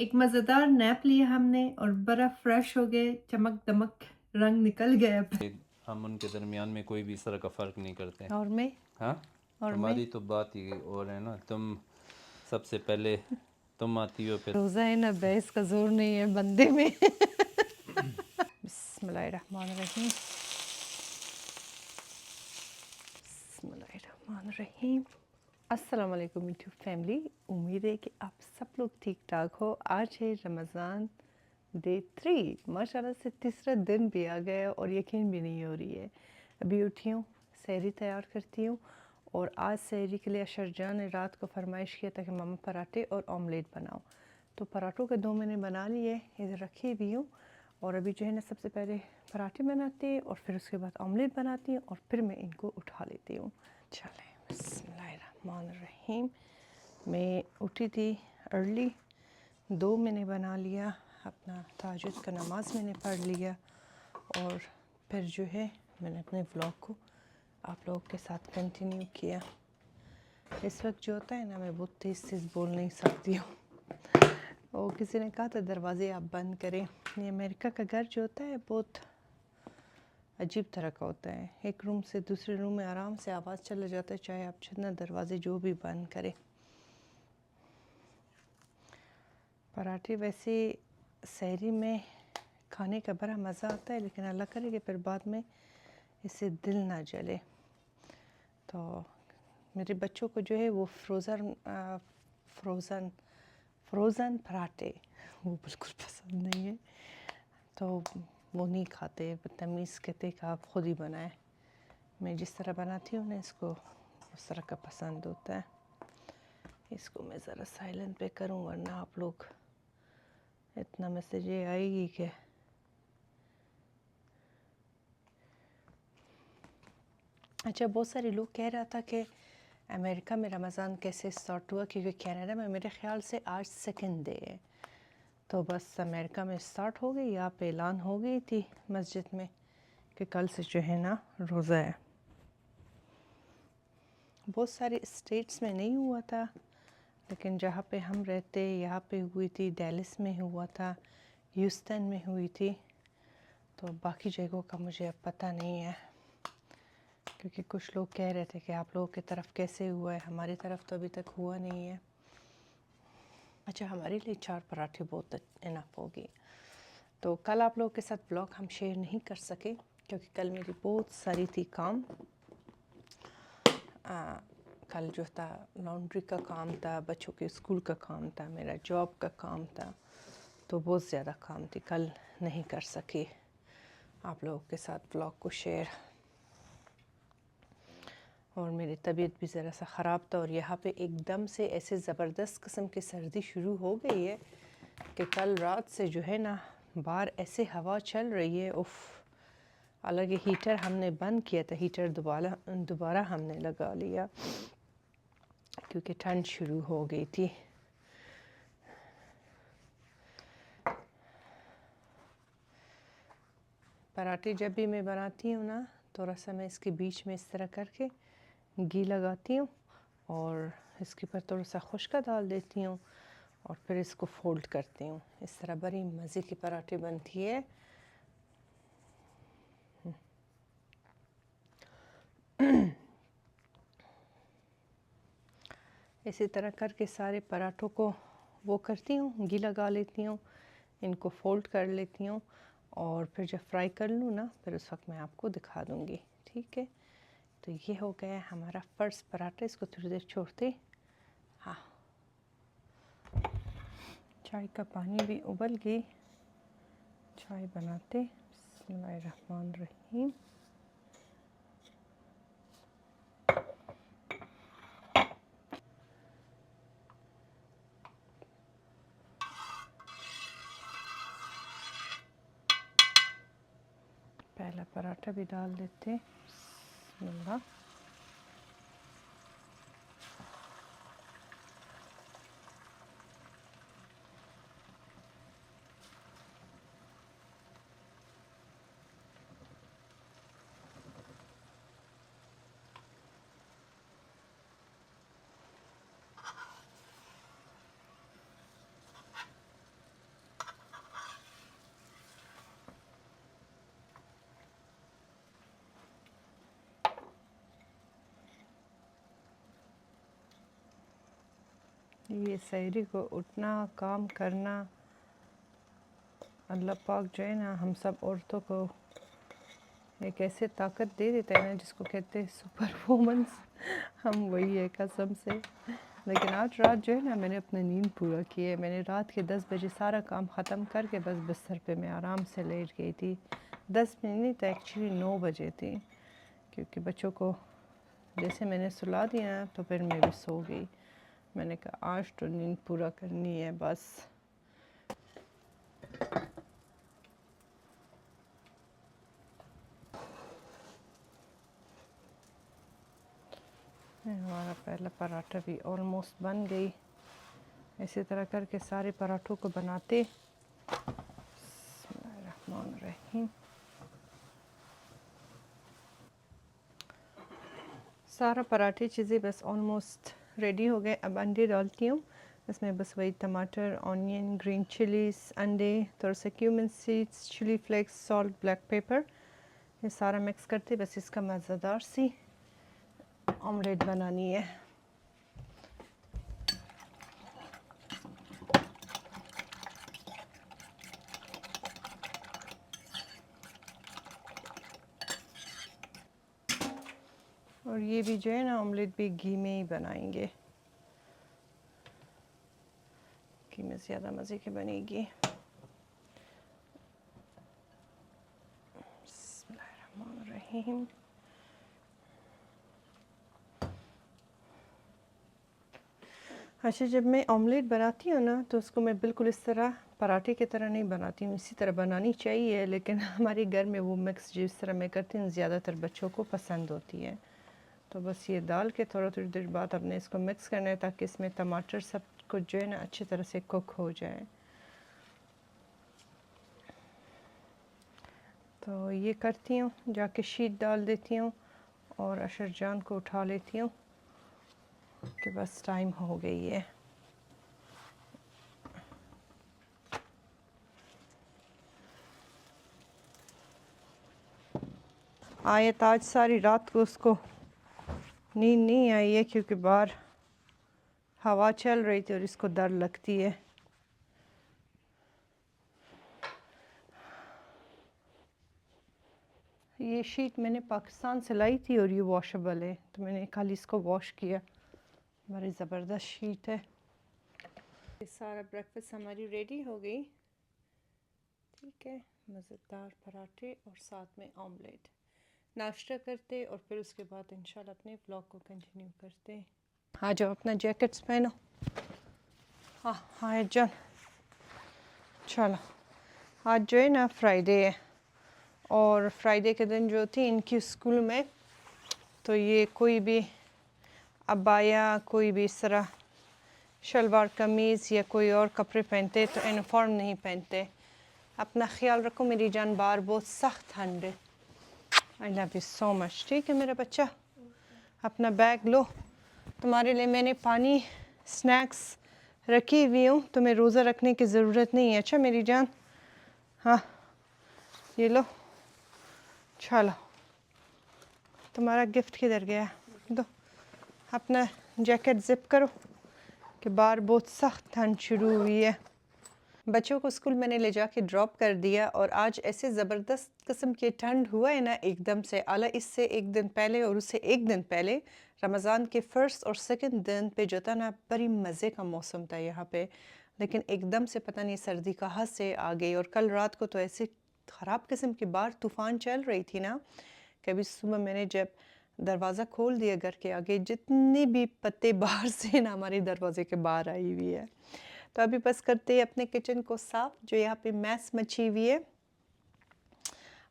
एक मज़ेदार नैप लिया हमने और बड़ा फ्रेश हो गए, चमक दमक रंग निकल गए अब। हम उनके दरमियान में कोई भी इस तरह का फ़र्क नहीं करते। और मैं हाँ, और मैं हमारी तो बात ही और है ना। तुम सबसे पहले तुम आती हो, फिर रोज़ा है ना, बहस का जोर नहीं है बंदे में। बिस्मिल्लाहिर्रहमानिर्रहीम, बिस्मिल्लाहिर्रहमानिर्रहीम। अस्सलाम वालेकुम यूट्यूब फैमिली, उम्मीद है कि आप सब लोग ठीक ठाक हो। आज है रमज़ान डे 3, माशाल्लाह से तीसरा दिन भी आ गया और यकीन भी नहीं हो रही है। अभी उठी हूँ, सहरी तैयार करती हूँ। और आज सहरी के लिए अशरजान ने रात को फरमाइश किया था कि मामा पराठे और ऑमलेट बनाओ, तो पराठों के दो मैंने बना लिए, इधर रखे भी हूँ। और अभी जो है ना, सबसे पहले पराठे बनाती है और फिर उसके बाद ऑमलेट बनाती हूँ और फिर मैं इनको उठा लेती हूँ। चलें, बिस्मिल्लाहिर्रहमानिर्रहीम। मैं उठी थी अर्ली, 2 मैंने बना लिया, अपना तहज्जुद का नमाज़ मैंने पढ़ लिया और फिर जो है मैंने अपने व्लॉग को आप लोगों के साथ कंटिन्यू किया। इस वक्त जो होता है ना, मैं बहुत तेज़ तेज़ बोल नहीं सकती हूँ। और किसी ने कहा था दरवाज़े आप बंद करें। ये अमेरिका का घर जो होता है बहुत अजीब तरह का होता है, एक रूम से दूसरे रूम में आराम से आवाज़ चला जाता है, चाहे आप जितना दरवाजे जो भी बंद करें। पराठे वैसे सहरी में खाने का बड़ा मज़ा आता है, लेकिन अल्लाह करे कि फिर बाद में इससे दिल ना जले। तो मेरे बच्चों को जो है वो फ्रोज़न पराठे वो बिल्कुल पसंद नहीं है, तो वो नहीं खाते, बदतमीज़ कहते कि आप ख़ुद ही बनाएं। मैं जिस तरह बनाती हूँ ना, इसको उस तरह का पसंद होता है। इसको मैं ज़रा साइलेंट पे करूँ वरना आप लोग इतना मैसेज ये आएगी कि अच्छा, बहुत सारे लोग कह रहा था कि अमेरिका में रमज़ान कैसे स्टार्ट हुआ, क्योंकि कनाडा में मेरे ख़्याल से आज सेकंड डे है। तो बस अमेरिका में स्टार्ट हो गई, यहाँ पे ऐलान हो गई थी मस्जिद में कि कल से जो है ना रोज़ा है। बहुत सारे स्टेट्स में नहीं हुआ था, लेकिन जहाँ पे हम रहते यहाँ पे हुई थी, डेलिस में हुआ था, ह्यूस्टन में हुई थी। तो बाकी जगहों का मुझे अब पता नहीं है, क्योंकि कुछ लोग कह रहे थे कि आप लोगों की तरफ कैसे हुआ है, हमारी तरफ तो अभी तक हुआ नहीं है। अच्छा, हमारे लिए 4 पराठे बहुत इनफ होगी। तो कल आप लोगों के साथ ब्लॉग हम शेयर नहीं कर सके, क्योंकि कल मेरी बहुत सारी थी काम। कल जो था लॉन्ड्री का काम था, बच्चों के स्कूल का काम था, मेरा जॉब का काम था, तो बहुत ज़्यादा काम थी, कल नहीं कर सके आप लोगों के साथ ब्लॉग को शेयर। और मेरी तबीयत भी ज़रा सा ख़राब था, और यहाँ पे एकदम से ऐसे ज़बरदस्त किस्म की सर्दी शुरू हो गई है कि कल रात से जो है ना बाहर ऐसे हवा चल रही है, उफ़। हालांकि हीटर हमने बंद किया था, हीटर दोबारा हमने लगा लिया क्योंकि ठंड शुरू हो गई थी। पराठे जब भी मैं बनाती हूँ ना, थोड़ा सा मैं इसके बीच में इस तरह करके घी लगाती हूँ और इसके ऊपर थोड़ा सा खुश्का डाल देती हूँ और फिर इसको फोल्ड करती हूँ। इस तरह बड़ी मज़े की पराठे बनती है। इसी तरह करके सारे पराठों को वो करती हूँ, घी लगा लेती हूँ, इनको फोल्ड कर लेती हूँ और फिर जब फ्राई कर लूँ ना, फिर उस वक्त मैं आपको दिखा दूँगी। ठीक है, तो ये हो गया हमारा फर्स्ट पराठा। इसको थोड़ी देर छोड़ते, हाँ, चाय का पानी भी उबल गई, चाय बनाते। बिस्मिल्लाहिर्रहमानिर्रहीम। पहला पराठा भी डाल देते, बिस्मिल्लाह। ये सहरी को उठना, काम करना, अल्लाह पाक जो है ना हम सब औरतों को एक ऐसे ताकत दे देता है ना जिसको कहते हैं सुपर वुमन्स। हम वही है कसम से। लेकिन आज रात जो है ना मैंने अपनी नींद पूरा की है। मैंने रात के 10 बजे सारा काम ख़त्म करके बस बिस्तर पे मैं आराम से लेट गई थी। 10 मिनट तो एक्चुअली 9 बजे थी, क्योंकि बच्चों को जैसे मैंने सुला दिया तो फिर मैं भी सो गई। मैंने कहा आज तो नींद पूरा करनी है बस। हमारा पहला पराठा भी ऑलमोस्ट बन गई। इसी तरह करके सारे पराठों को बनाते। बिस्मिल्लाहिर्रहमानिर्रहीम। सारा पराठे चीज़ें बस ऑलमोस्ट रेडी हो गए। अब अंडे डालती हूँ इसमें। बस वही टमाटर, ऑनियन, ग्रीन चिलीज, अंडे, थोड़ा सा cumin seeds, chilli flakes, salt, black pepper, ये सारा मिक्स करते बस इसका मज़ेदार सी ऑमलेट बनानी है। और ये भी जो है ना ऑमलेट भी घी में ही बनाएंगे। घी में ज़्यादा मज़े की बनेगी। बिस्मिल्लाहिर्रहमानिर्रहीम। अच्छा, जब मैं ऑमलेट बनाती हूँ ना तो उसको मैं बिल्कुल इस तरह पराठे की तरह नहीं बनाती हूँ। इसी तरह बनानी चाहिए, लेकिन हमारे घर में वो मिक्स जिस तरह मैं करती हूँ ज़्यादातर बच्चों को पसंद होती है। तो बस ये डाल के थोड़ी देर बाद हमने इसको मिक्स करना है ताकि इसमें टमाटर सब कुछ जो है ना अच्छी तरह से कुक हो जाए। तो ये करती हूँ, जाके शीट डाल देती हूँ और अशर जान को उठा लेती हूँ कि बस टाइम हो गई है। आयत आज सारी रात को उसको नींद नहीं आई है क्योंकि बाहर हवा चल रही थी और इसको डर लगती है। ये शीट मैंने पाकिस्तान से लाई थी और ये वॉशेबल है, तो मैंने कल इसको वॉश किया। बड़ी ज़बरदस्त शीट है। ये सारा ब्रेकफास्ट हमारी रेडी हो गई। ठीक है, मज़ेदार पराठे और साथ में ऑमलेट। नाश्ता करते और फिर उसके बाद इंशाल्लाह अपने व्लॉग को कंटिन्यू करते। आ जाओ, अपना जैकेट्स पहनो। हाँ हाँ जान, चलो। आज जो है ना फ्राइडे है और फ्राइडे के दिन जो थी इनकी स्कूल में, तो ये कोई भी अबाया, कोई भी इस तरह शलवार कमीज़ या कोई और कपड़े पहनते तो यूनिफॉर्म नहीं पहनते। अपना ख्याल रखो मेरी जान, बाहर बहुत सख्त ठंड है। I love you so much. ठीक है मेरा बच्चा, अपना बैग लो। तुम्हारे लिए मैंने पानी, स्नैक्स रखी हुई हूँ, तुम्हें रोज़ा रखने की ज़रूरत नहीं है। अच्छा मेरी जान, हाँ ये लो। चलो, तुम्हारा गिफ्ट किधर गया? दो। अपना जैकेट ज़िप करो कि बाहर बहुत सख्त ठंड शुरू हुई है। बच्चों को स्कूल मैंने ले जाके ड्रॉप कर दिया और आज ऐसे ज़बरदस्त किस्म की ठंड हुआ है ना एकदम से। आला इससे एक दिन पहले और उससे एक दिन पहले रमज़ान के फ़र्स्ट और सेकंड दिन पे जो था ना बड़ी मज़े का मौसम था यहाँ पे, लेकिन एकदम से पता नहीं सर्दी कहाँ से आ गई। और कल रात को तो ऐसे ख़राब किस्म की बाहर तूफ़ान चल रही थी ना, कभी सुबह मैंने जब दरवाज़ा खोल दिया घर के आगे, जितने भी पत्ते बाहर से ना हमारे दरवाजे के बाहर आई हुई है। तो अभी बस करते हैं अपने किचन को साफ़, जो यहाँ पे मैस मची हुई है,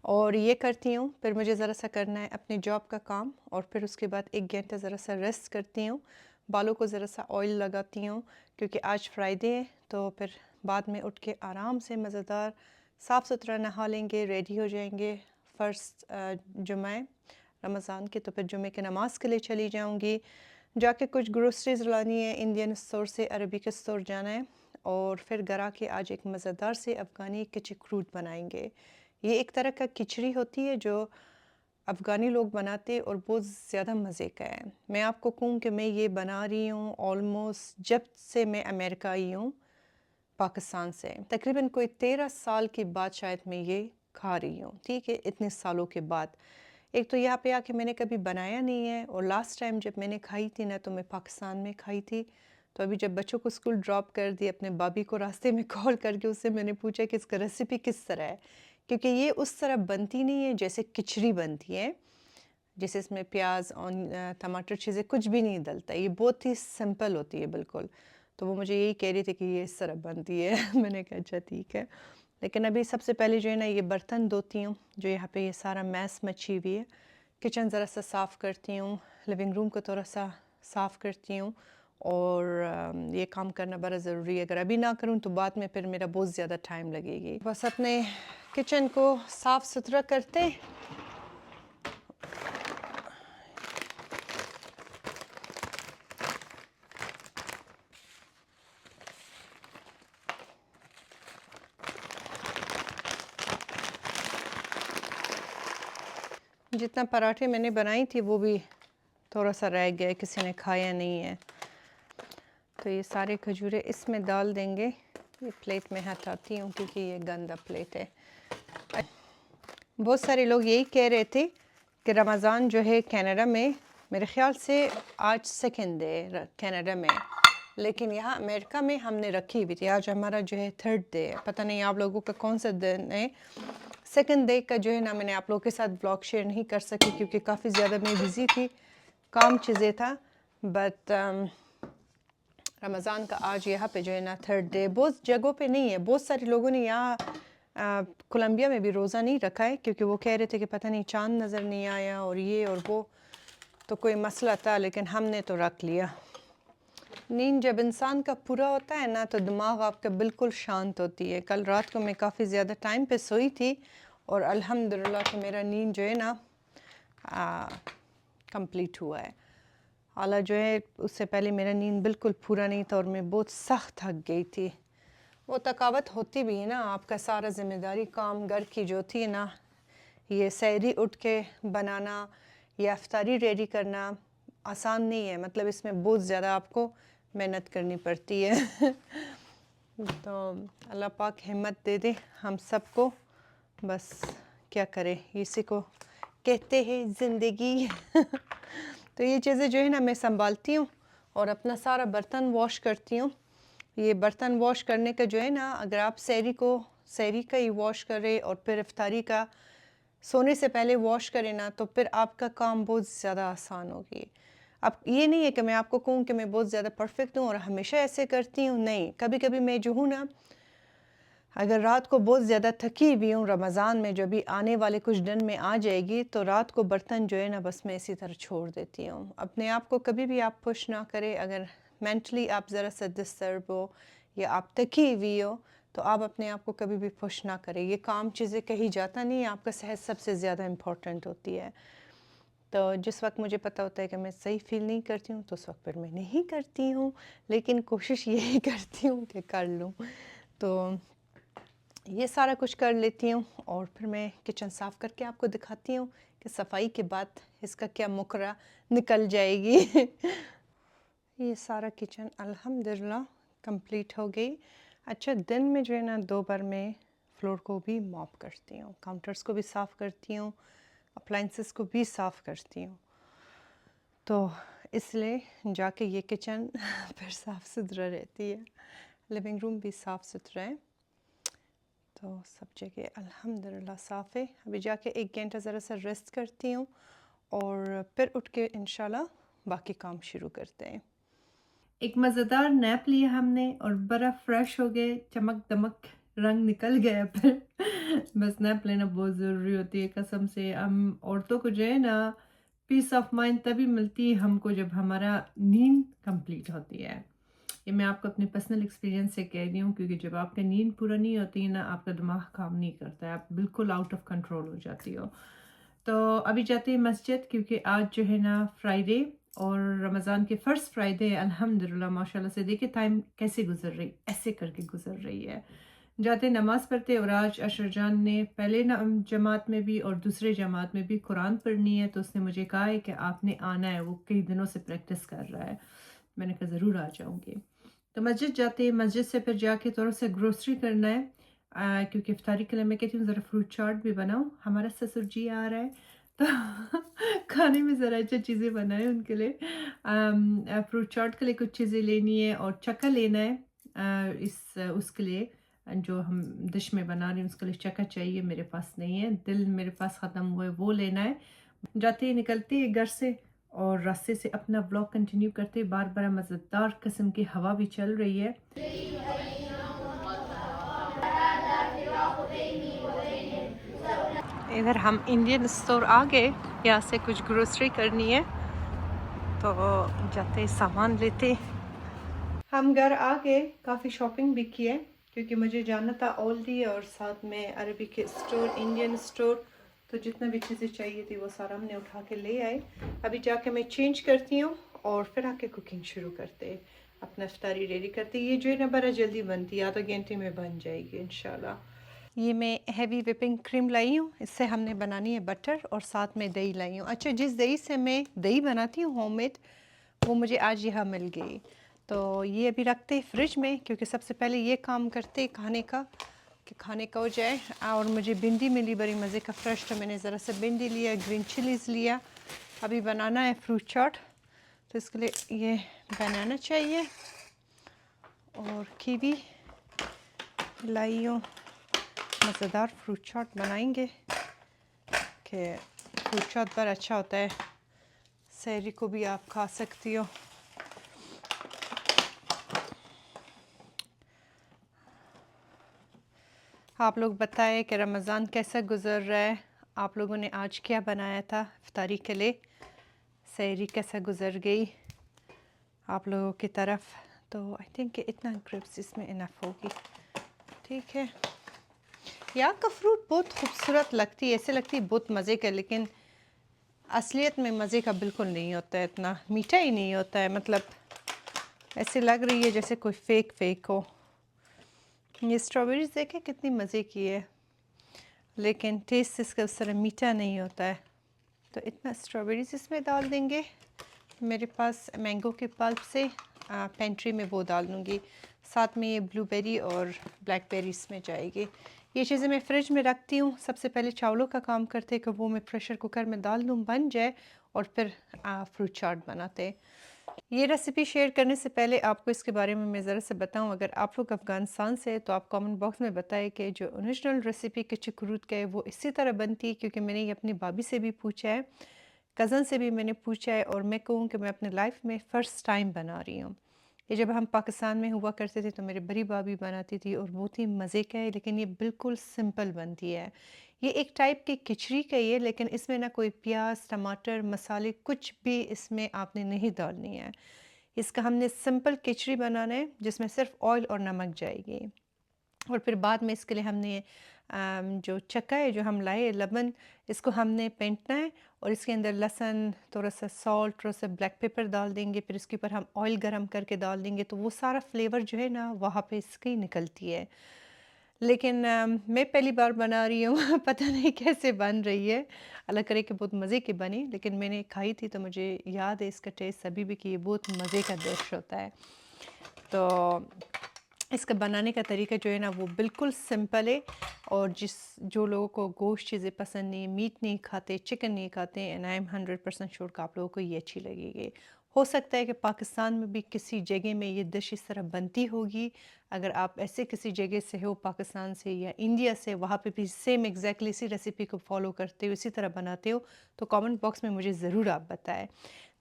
और ये करती हूँ। फिर मुझे ज़रा सा करना है अपने जॉब का काम और फिर उसके बाद 1 घंटा ज़रा सा रेस्ट करती हूँ। बालों को ज़रा सा ऑयल लगाती हूँ क्योंकि आज फ्राइडे है, तो फिर बाद में उठ के आराम से मज़ेदार साफ़ सुथरा नहा लेंगे, रेडी हो जाएंगे। फ़र्स्ट जुम्मे रमज़ान के, तो फिर जुम्मे की नमाज़ के लिए चली जाऊँगी। जाके कुछ ग्रोसरीज़ लानी है, इंडियन स्टोर से अरबिक स्टोर जाना है, और फिर घर आके आज एक मज़ेदार से अफ़गानी किचक फ्रूट बनाएंगे। ये एक तरह का खिचड़ी होती है जो अफ़गानी लोग बनाते और बहुत ज़्यादा मज़े का है। मैं आपको कहूँ कि मैं ये बना रही हूँ ऑलमोस्ट जब से मैं अमेरिका आई हूँ पाकिस्तान से, तकरीबन कोई 13 साल के बाद शायद मैं ये खा रही हूँ, ठीक है, इतने सालों के बाद। एक तो यहाँ पे आके मैंने कभी बनाया नहीं है, और लास्ट टाइम जब मैंने खाई थी ना तो मैं पाकिस्तान में खाई थी। तो अभी जब बच्चों को स्कूल ड्रॉप कर दी, अपने भाभी को रास्ते में कॉल करके उससे मैंने पूछा कि इसका रेसिपी किस तरह है, क्योंकि ये उस तरह बनती नहीं है जैसे खिचड़ी बनती है, जैसे इसमें प्याज और टमाटर चीज़ें कुछ भी नहीं डलता, ये बहुत ही सिंपल होती है बिल्कुल। तो वो मुझे यही कह रही थी कि ये इस तरह बनती है मैंने कहा अच्छा ठीक है। लेकिन अभी सबसे पहले जो है ना ये बर्तन धोती हूँ, जो यहाँ पे ये सारा मैस मची हुई है। किचन ज़रा सा साफ़ करती हूँ, लिविंग रूम को थोड़ा सा साफ़ करती हूँ, और ये काम करना बड़ा ज़रूरी है। अगर अभी ना करूँ तो बाद में फिर मेरा बहुत ज़्यादा टाइम लगेगी। बस अपने किचन को साफ़ सुथरा करते जितना पराठे मैंने बनाई थी वो भी थोड़ा सा रह गया, किसी ने खाया नहीं है। तो ये सारे खजूरें इसमें डाल देंगे। ये प्लेट में हटाती हूँ क्योंकि ये गंदा प्लेट है। बहुत सारे लोग यही कह रहे थे कि रमज़ान जो है कनाडा में, मेरे ख़्याल से आज सेकंड डे कनाडा में, लेकिन यहाँ अमेरिका में हमने रखी हुई थी। आज हमारा जो है थर्ड डे है। पता नहीं आप लोगों का कौन सा दिन है। सेकंड डे का जो है ना मैंने आप लोगों के साथ ब्लॉग शेयर नहीं कर सकी क्योंकि काफ़ी ज़्यादा मैं बिज़ी थी, काम चीज़ें था। बट रमज़ान का आज यहाँ पे जो है ना थर्ड डे, बहुत जगहों पे नहीं है। बहुत सारे लोगों ने यहाँ कोलंबिया में भी रोज़ा नहीं रखा है क्योंकि वो कह रहे थे कि पता नहीं चांद नज़र नहीं आया और ये और वो, तो कोई मसला था, लेकिन हमने तो रख लिया। नींद जब इंसान का पूरा होता है ना तो दिमाग आपका बिल्कुल शांत होती है। कल रात को मैं काफ़ी ज़्यादा टाइम पे सोई थी और अल्हम्दुलिल्लाह कि मेरा नींद जो है ना कंप्लीट हुआ है। हालांकि जो है उससे पहले मेरा नींद बिल्कुल पूरा नहीं था और मैं बहुत सख्त थक गई थी। वो थकावट होती भी है ना, आपका सारा ज़िम्मेदारी काम घर की जो थी ना, ये सहरी उठ के बनाना या इफ्तारी रेडी करना आसान नहीं है। मतलब इसमें बहुत ज़्यादा आपको मेहनत करनी पड़ती है तो अल्लाह पाक हिम्मत दे दे हम सबको। बस क्या करें, इसी को कहते हैं ज़िंदगी तो ये चीज़ें जो है ना मैं संभालती हूँ और अपना सारा बर्तन वॉश करती हूँ। ये बर्तन वॉश करने का जो है ना, अगर आप सहरी का ही वॉश करें और फिर इफ्तारी का सोने से पहले वॉश करें ना, तो फिर आपका काम बहुत ज़्यादा आसान होगी। अब ये नहीं है कि मैं आपको कहूँ कि मैं बहुत ज़्यादा परफेक्ट हूँ और हमेशा ऐसे करती हूँ, नहीं। कभी कभी मैं जो हूँ ना, अगर रात को बहुत ज़्यादा थकी हुई हूँ, रमज़ान में जो भी आने वाले कुछ दिन में आ जाएगी, तो रात को बर्तन जो है ना बस मैं इसी तरह छोड़ देती हूँ। अपने आप को कभी भी आप पुश ना करें। अगर मेंटली आप ज़रा सा डिस्टर्ब हो या आप थकी हुई हो तो आप अपने आप को कभी भी पुश ना करें। ये काम चीज़ें कही जाता नहीं है, आपका सेहत सबसे ज़्यादा इम्पोर्टेंट होती है। तो जिस वक्त मुझे पता होता है कि मैं सही फील नहीं करती हूँ तो उस वक्त फिर मैं नहीं करती हूँ, लेकिन कोशिश यही करती हूँ कि कर लूँ। तो ये सारा कुछ कर लेती हूँ और फिर मैं किचन साफ़ करके आपको दिखाती हूँ कि सफाई के बाद इसका क्या मुकरा निकल जाएगी ये सारा किचन अल्हम्दुलिल्लाह कंप्लीट हो गई। अच्छा, दिन में जो है ना 2 बार मैं फ्लोर को भी मॉप करती हूँ, काउंटर्स को भी साफ़ करती हूँ, अप्लाइंसेस को भी साफ़ करती हूँ। तो इसलिए जाके ये किचन फिर साफ़ सुथरा रहती है। लिविंग रूम भी साफ़ सुथरा है। तो सब जगह अल्हम्दुलिल्लाह साफ़ है। अभी जाके 1 घंटा ज़रा सा रेस्ट करती हूँ और फिर उठ के इंशाल्लाह बाकी काम शुरू करते हैं। एक मज़ेदार नैप लिया हमने और बड़ा फ्रेश हो गए, चमक दमक रंग निकल गया फिर बस नैप लेना बहुत ज़रूरी होती है कसम से। हम औरतों को जो है ना पीस ऑफ माइंड तभी मिलती है हमको जब हमारा नींद कंप्लीट होती है। ये मैं आपको अपने पर्सनल एक्सपीरियंस से कह रही हूँ, क्योंकि जब आपका नींद पूरा नहीं होती है ना, आपका दिमाग काम नहीं करता है, आप बिल्कुल आउट ऑफ कंट्रोल हो जाती हो। तो अभी जाते हैं मस्जिद, क्योंकि आज जो है ना फ्राइडे और रमज़ान के फर्स्ट फ्राइडे अल्हम्दुलिल्लाह माशाल्लाह से। देखिए टाइम कैसे गुजर रही, ऐसे करके गुजर रही है। जाते नमाज़ पढ़ते और आज अशर जान ने पहले जमात में भी और दूसरे जमात में भी कुरान पढ़नी है, तो उसने मुझे कहा है कि आपने आना है, वो कई दिनों से प्रैक्टिस कर रहा है। मैंने कहा ज़रूर आ जाऊँगी। तो मस्जिद जाते ही मस्जिद से फिर जाके थोड़ा सा ग्रोसरी करना है, क्योंकि इफ्तारी के लिए मैं कहती हूँ ज़रा फ्रूट चाट भी बनाऊँ। हमारा ससुर जी आ रहा है तो खाने में ज़रा अच्छा चीज़ें बनाएँ उनके लिए। फ्रूट चाट के लिए कुछ चीज़ें लेनी है और चक्का लेना है। उसके लिए जो हम डिश में बना रहे हैं उसके लिए चक्का चाहिए, मेरे पास नहीं है। दिल मेरे पास ख़त्म हुआ है, वो लेना है। जाते ही निकलते ही घर से और रास्ते से अपना ब्लॉग कंटिन्यू करते, बार बार मज़ेदार किस्म की हवा भी चल रही है। इधर हम इंडियन स्टोर आ गए, यहाँ से कुछ ग्रोसरी करनी है तो जाते सामान लेते। हम घर आ गए, काफ़ी शॉपिंग भी की है क्योंकि मुझे जाना था ओल्डी और साथ में अरबिक स्टोर, इंडियन स्टोर। तो जितना भी चीज़ें चाहिए थी वो सारा हमने उठा के ले आए। अभी जाके मैं चेंज करती हूँ और फिर आके कुकिंग शुरू करते, अपना इफ्तारी रेडी करते। ये जो है ना बड़ा जल्दी बनती है, आधा घंटे में बन जाएगी इंशाल्लाह। ये मैं हैवी व्हिपिंग क्रीम लाई हूँ, इससे हमने बनानी है बटर और साथ में दही लाई हूँ। अच्छा, जिस दही से मैं दही बनाती हूँ होममेड, वो मुझे आज यहाँ मिल गई, तो ये अभी रखते फ्रिज में क्योंकि सबसे पहले ये काम करते खाने का कि खाने का हो जाए। और मुझे भिंडी मिली बड़ी मज़े का फ्रेश, तो मैंने ज़रा सा भिंडी लिया, ग्रीन चिलीज़ लिया। अभी बनाना है फ्रूट चाट, तो इसके लिए ये बनाना चाहिए और कीवी लाई हूँ। मज़ेदार फ्रूट चाट बनाएंगे कि फ्रूट चाट बड़ा अच्छा होता है, सहरी को भी आप खा सकती हो। आप लोग बताएं कि रमज़ान कैसा गुज़र रहा है, आप लोगों ने आज क्या बनाया था इफ्तारी के लिए, सहरी कैसा गुज़र गई आप लोगों की तरफ। तो आई थिंक इतना ग्रेप्स इसमें इनफ होगी, ठीक है। यहाँ का फ्रूट बहुत खूबसूरत लगती है, ऐसे लगती है बहुत मज़े का, लेकिन असलियत में मज़े का बिल्कुल नहीं होता है, इतना मीठा ही नहीं होता है। मतलब ऐसे लग रही है जैसे कोई फेक हो। ये स्ट्रॉबेरीज देखें कितनी मज़े की है, लेकिन टेस्ट इसका उस तरह मीठा नहीं होता है। तो इतना स्ट्रॉबेरीज इसमें डाल देंगे। मेरे पास मैंगो के पल्प से पेंट्री में वो डाल दूँगी, साथ में ये ब्लूबेरी और ब्लैकबेरी इसमें जाएगी। ये चीज़ें मैं फ्रिज में रखती हूँ। सबसे पहले चावलों का काम करते कि वो मैं प्रेशर कुकर में डाल दूँ, बन जाए, और फिर फ्रूट चाट बनाते। ये रेसिपी शेयर करने से पहले आपको इसके बारे में मैं ज़रा से बताऊं, अगर आप लोग अफ़गानिस्तान से तो आप कमेंट बॉक्स में बताएं कि जो ओरिजिनल रेसिपी कच्ची कुरूत का है वो इसी तरह बनती है, क्योंकि मैंने ये अपनी भाभी से भी पूछा है, कज़न से भी मैंने पूछा है, और मैं कहूँ कि मैं अपने लाइफ में फ़र्स्ट टाइम बना रही हूँ। ये जब हम पाकिस्तान में हुआ करते थे तो मेरी बड़ी भाभी बनाती थी और बहुत ही मज़े का है, लेकिन ये बिल्कुल सिंपल बनती है। ये एक टाइप की खिचड़ी का ही है, लेकिन इसमें ना कोई प्याज, टमाटर, मसाले कुछ भी इसमें आपने नहीं डालनी है। इसका हमने सिंपल खिचड़ी बनाना है जिसमें सिर्फ ऑयल और नमक जाएगी। और फिर बाद में इसके लिए हमने जो चक्का है जो हम लाए लबन, इसको हमने पेंटना है और इसके अंदर लहसुन, थोड़ा सा सॉल्ट, थोड़ा सा ब्लैक पेपर डाल देंगे। फिर इसके ऊपर हम ऑयल गरम करके डाल देंगे, तो वो सारा फ्लेवर जो है ना वहाँ पे इसकी निकलती है। लेकिन मैं पहली बार बना रही हूँ पता नहीं कैसे बन रही है, अल्लाह करे कि बहुत मज़े की बनी। लेकिन मैंने खाई थी तो मुझे याद है इसका टेस्ट अभी भी कि ये बहुत मज़े का डिश होता है। तो इसका बनाने का तरीका जो है ना वो बिल्कुल सिंपल है, और जो लोगों को गोश्त चीज़ें पसंद नहीं, मीट नहीं खाते, चिकन नहीं खाते, एंड आई एम 100% श्योर कि आप लोगों को ये अच्छी लगेगी। हो सकता है कि पाकिस्तान में भी किसी जगह में ये डिश इस तरह बनती होगी। अगर आप ऐसे किसी जगह से हो, पाकिस्तान से या इंडिया से, वहाँ पे भी सेम एग्जैक्टली इसी रेसिपी को फॉलो करते हो, इसी तरह बनाते हो, तो कमेंट बॉक्स में मुझे ज़रूर आप बताएं।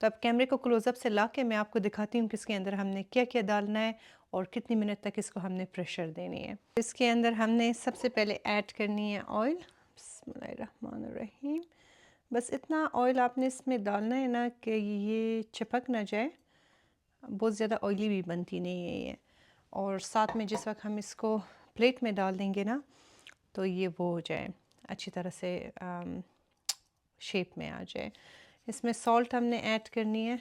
तो अब कैमरे को क्लोज़अप से ला के मैं आपको दिखाती हूँ कि इसके अंदर हमने क्या क्या डालना है और कितनी मिनट तक इसको हमने प्रेशर देनी है। इसके अंदर हमने सबसे पहले ऐड करनी है ऑयल। बिस्मिल्लाहिर्रहमानिर्रहीम। बस इतना ऑयल आपने इसमें डालना है ना कि ये चिपक ना जाए, बहुत ज़्यादा ऑयली भी बनती नहीं है ये। और साथ में जिस वक्त हम इसको प्लेट में डाल देंगे ना तो ये वो हो जाए, अच्छी तरह से शेप में आ जाए। इसमें सॉल्ट हमने ऐड करनी है,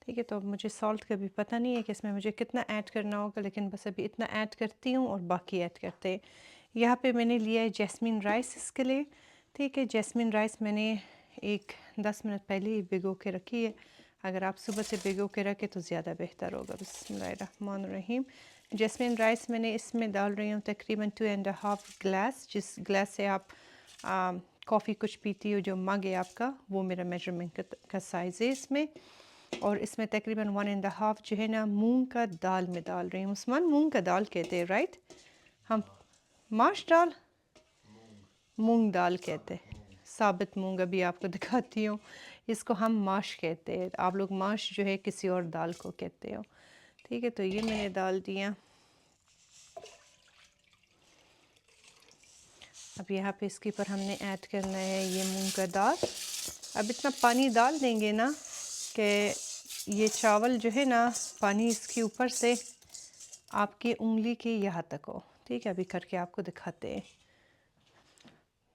ठीक है, तो अब मुझे सॉल्ट का भी पता नहीं है कि इसमें मुझे कितना ऐड करना होगा, लेकिन बस अभी इतना ऐड करती हूँ और बाकी ऐड करते हैं। यहाँ पे मैंने लिया है जैस्मिन राइस इसके लिए। ठीक है, जैस्मिन राइस मैंने 10 मिनट पहले ही भिगो के रखी है। अगर आप सुबह से भिगो के रखें तो ज़्यादा बेहतर होगा। बिस्मिल्लाहिर्रहमानिर्रहीम। जैस्मिन राइस मैंने इसमें डाल रही हूँ तकरीबन 2.5 ग्लास। जिस ग्लास से आप कॉफ़ी कुछ पीती हो, जो मग है आपका, वो मेरा मेजरमेंट का साइज़ है इसमें। और इसमें तकरीबन 1.5 जो है ना मूंग का दाल में डाल रही हूँ। उस्मान, मूंग का दाल कहते हैं राइट? हम माश दाल, मूंग दाल कहते हैं, साबित मूंग। अभी आपको दिखाती हूँ, इसको हम माश कहते हैं। आप लोग माश जो है किसी और दाल को कहते हो। ठीक है, तो ये मैंने डाल दिया। अब यहाँ पे इसके ऊपर हमने ऐड करना है ये मूंग का दाल। अब इतना पानी डाल देंगे ना कि ये चावल जो है ना, पानी इसके ऊपर से आपकी उंगली के यहाँ तक हो। ठीक है, अभी करके आपको दिखाते हैं।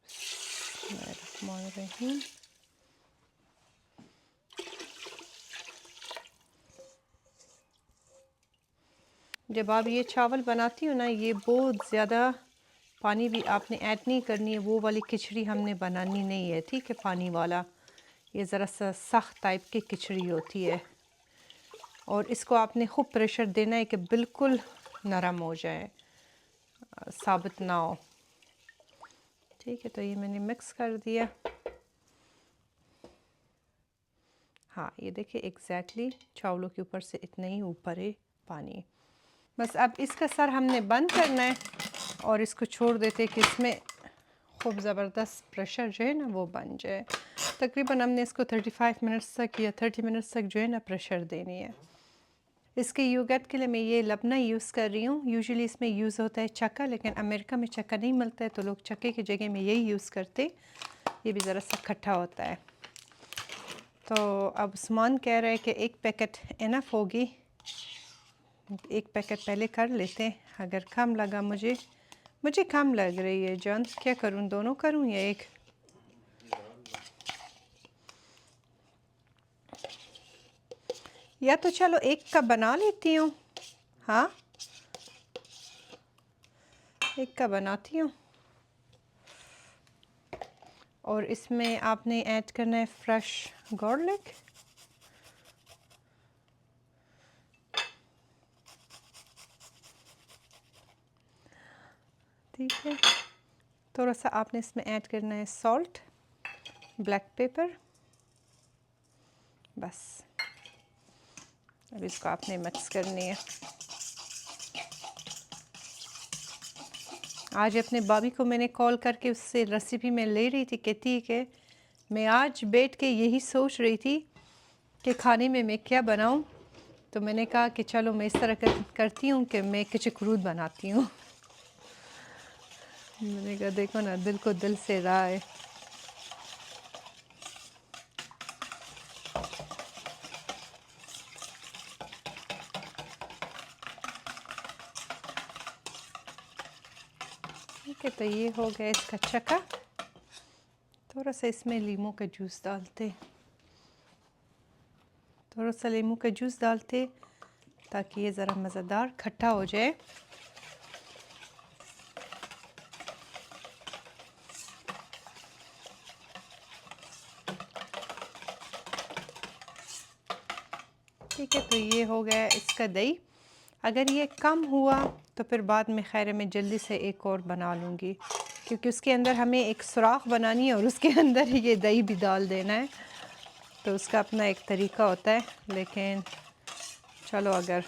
बिस्मिल्लाहिर्रहमानिर्रहीम। जब आप ये चावल बनाती हो ना, ये बहुत ज़्यादा पानी भी आपने ऐड नहीं करनी है। वो वाली खिचड़ी हमने बनानी नहीं है, ठीक है, पानी वाला। ये ज़रा सा सख्त टाइप की खिचड़ी होती है और इसको आपने खूब प्रेशर देना है कि बिल्कुल नरम हो जाए, साबित ना हो। ठीक है, तो ये मैंने मिक्स कर दिया। हाँ, ये देखिए एग्जैक्टली चावलों के ऊपर से इतना ही ऊपर है पानी। बस अब इसका सर हमने बंद करना है और इसको छोड़ देते कि इसमें खूब ज़बरदस्त प्रेशर जो है ना वो बन जाए। तकरीबन हमने इसको 35 मिनट्स तक या 30 मिनट्स तक जो है ना प्रेशर देनी है। इसके योगर्ट के लिए मैं ये लबना यूज़ कर रही हूँ। यूजुअली इसमें यूज़ होता है चक्का, लेकिन अमेरिका में चक्का नहीं मिलता है तो लोग चक्के की जगह में यही यूज़ करते। ये भी ज़रा सा खट्टा होता है। तो अब उस्मान कह रहा है कि एक पैकेट इनफ होगी, एक पैकेट पहले कर लेते हैं। अगर कम लगा मुझे कम लग रही है जान, क्या करूँ, दोनों करूँ या एक? या तो चलो एक का बना लेती हूँ। हाँ, एक का बनाती हूँ। और इसमें आपने ऐड करना है फ्रेश गार्लिक। ठीक है, थोड़ा सा आपने इसमें ऐड करना है सॉल्ट, ब्लैक पेपर। बस अब इसको आपने मिक्स करनी है। आज अपने भाभी को मैंने कॉल करके उससे रेसिपी में ले रही थी। कहती है कि मैं आज बैठ के यही सोच रही थी कि खाने में मैं क्या बनाऊं। तो मैंने कहा कि चलो मैं इस तरह करती हूँ कि मैं कचकरूद बनाती हूँ। मैंने कहा देखो ना, दिल को दिल से रहा है। ठीक है, तो ये हो गया इसका चक्का। थोड़ा सा इसमें लीमू का जूस डालते, थोड़ा सा लीमू का जूस डालते ताकि ये ज़रा मज़ेदार खट्टा हो जाए। ठीक है, तो ये हो गया इसका दही। अगर ये कम हुआ तो फिर बाद में खैर मैं जल्दी से एक और बना लूँगी, क्योंकि उसके अंदर हमें एक सुराख बनानी है और उसके अंदर ये दही भी डाल देना है। तो उसका अपना एक तरीका होता है, लेकिन चलो अगर